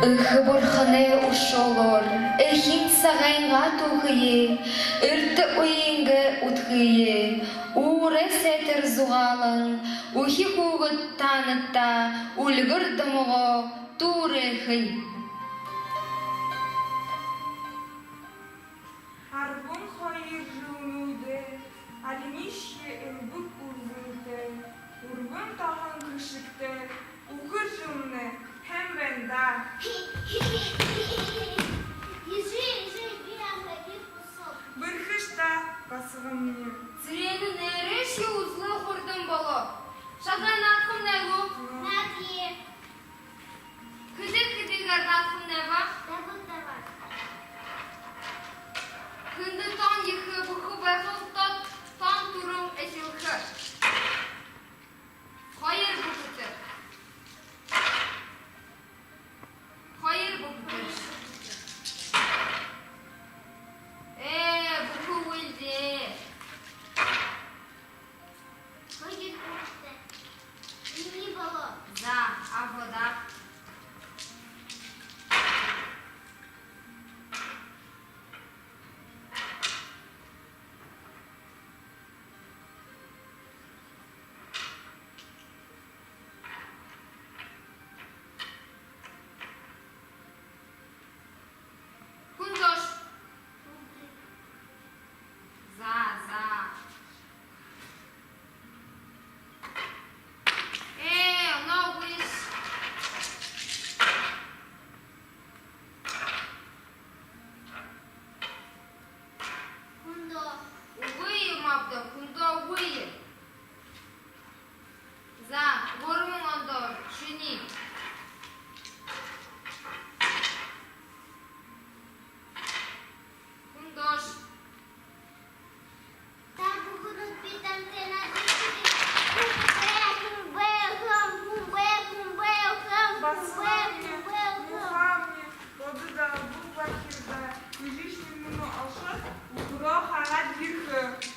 Borxane uşolor, ehin sağayınğa tuğıye, ırtı uyinge utğıye, uğre seter zuğalın, uhi huğut tanıtta, ulgır dımığı, tuğrehil. Harbun hayır jünude, alinişye ılbık uzunte, urgun tağın kışıkte, uğur jümne, hem benda. Бырхышта касығымне. Зірені нәреші ұзлы құрдым болу. Шадан атқым нәгу? Надie, Кіді ғардатқым нәба? давай. Күнді тан ехі бұқы байқыл тан тұрым әсілхі. Хайыр бұқытыр. Hayır bu kız. Bu kuvvetli. Ходит пусто. Не было. За, а вода? Кундош. За. Новиш. Кундо. Увиє, мабда, кундо увиє. За, вормун ондор, шини. Кундош. Там будут питомцы на Басмамне, мухамне, одыда буквакирда, күжишнің мұны алшыр, ұқыра қағат ерхі.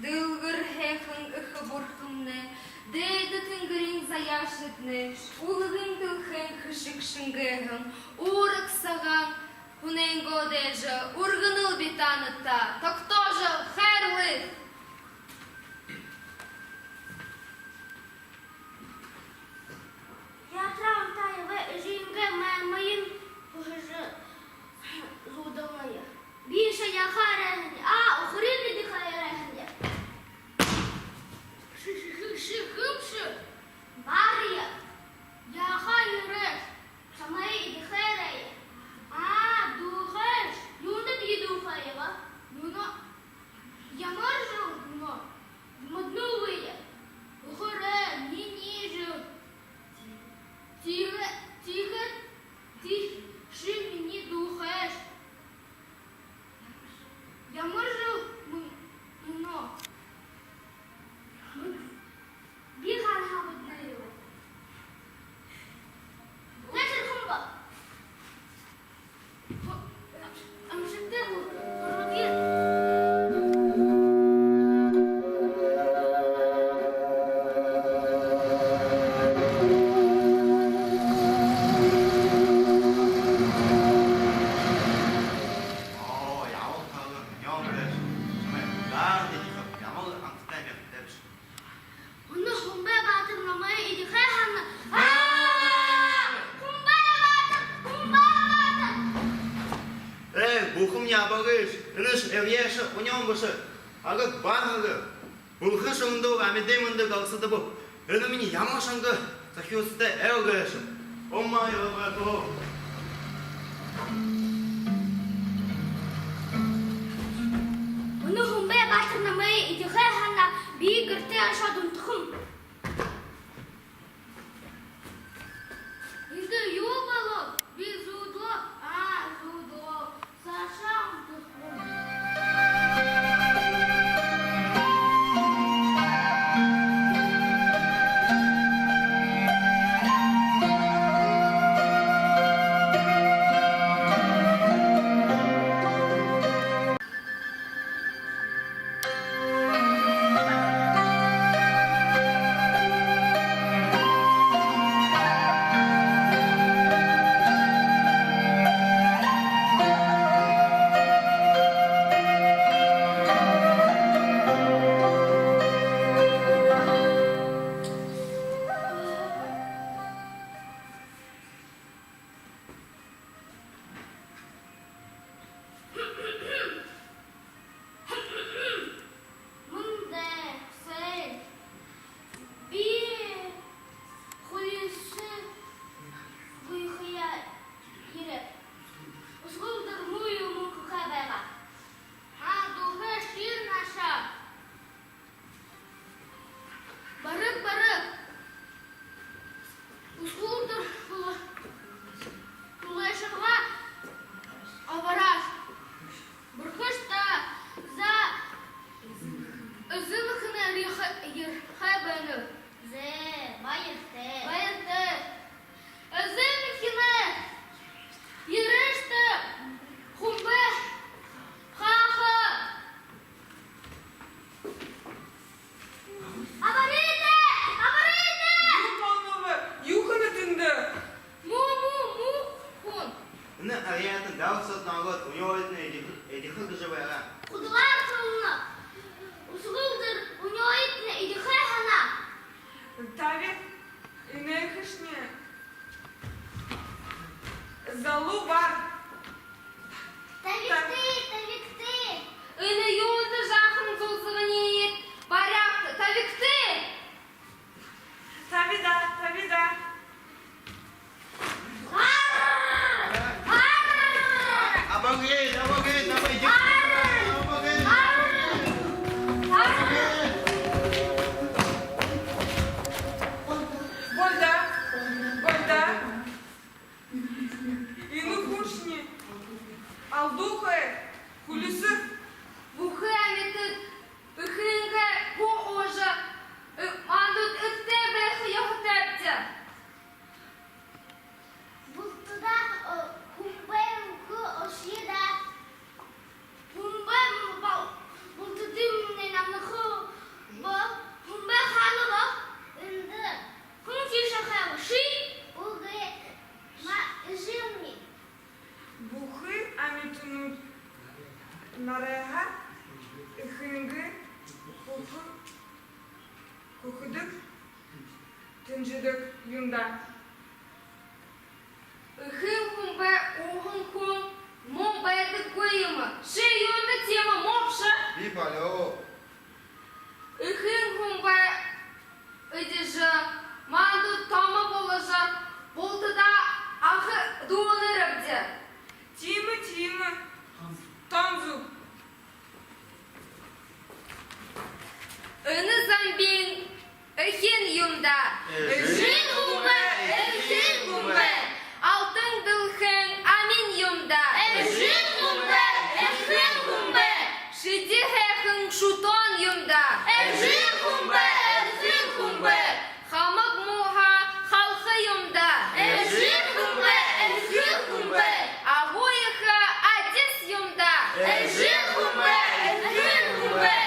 Дылгыр хэхэн ых бурхымны, дэйді тінгірін заяшытны, улығын тылхэн хышық шыңгэхын, урық саған, хуненго дежі, урғыныл битаныта, тоқтожы хэрлы. Я травмтаю в жінки моїм зудомає. Більше я харегні, а охоріни дихає регні. Шихипши, Марія, я хаю реш, саме і дихає. А, духаєш, люна б'є духаєва. Люна, я можу, но, моднуває. Горе, ніжу. Тихо, тихо, тихо, мені духаєш. Я можу, но, бігай габитнею. Лежить хумба. А може ти городір? Вона хумбе батом на мене і дихає Ганна. Хумбе батом! Бухым ябагыш, ыныш эвьеша унёмбышы, ага баргы, бухы шыңды амедемынды галсыды бу, өніміне ямашаңды захюсты эвгышы, омай омай. Вона хумбе батом на мене і дихає Ганна. Бігер ти ашадун тхум. Інди юбало, бізудло, зудло, сашам тхум. Тавік і нехишні. Залубар. Тавікти. Ыны юлды жақын зулсығынейет, баряқты, тавикты! Тавида. Абагит, давай, иди. Гольда. Іну кушні. Алдухає. Куліси. Вухеміти, ихинге, поожа, мандут тебе його тепця. Бултуда хумбем ошіда. Хумбем бултудим не нам нахо нареха, хинги, кухыдык, тынжыдык юмда. Ихын хумбе ухын хун, мон бәді көйімі. Ши юнды тема мопша. Випалё. Ихын хумбе ыдежі, манду тама болыжы, болтыда ахы дуыны рыбде. Тима, Танзу, Ыны замбин, ихин юмда. Ихин хумбе, ихин хумбе. Алтын дылхын, амин юмда. Ихин хумбе, ихин хумбе. Шиди хэхын шутон юмда. Ихин хумбе, ихин хумбе. Хамак муха, халхы юмда. Ихин хумбе, ихин хумбе. Агуиха, адис юмда. Ихин хумбе, ихин хумбе.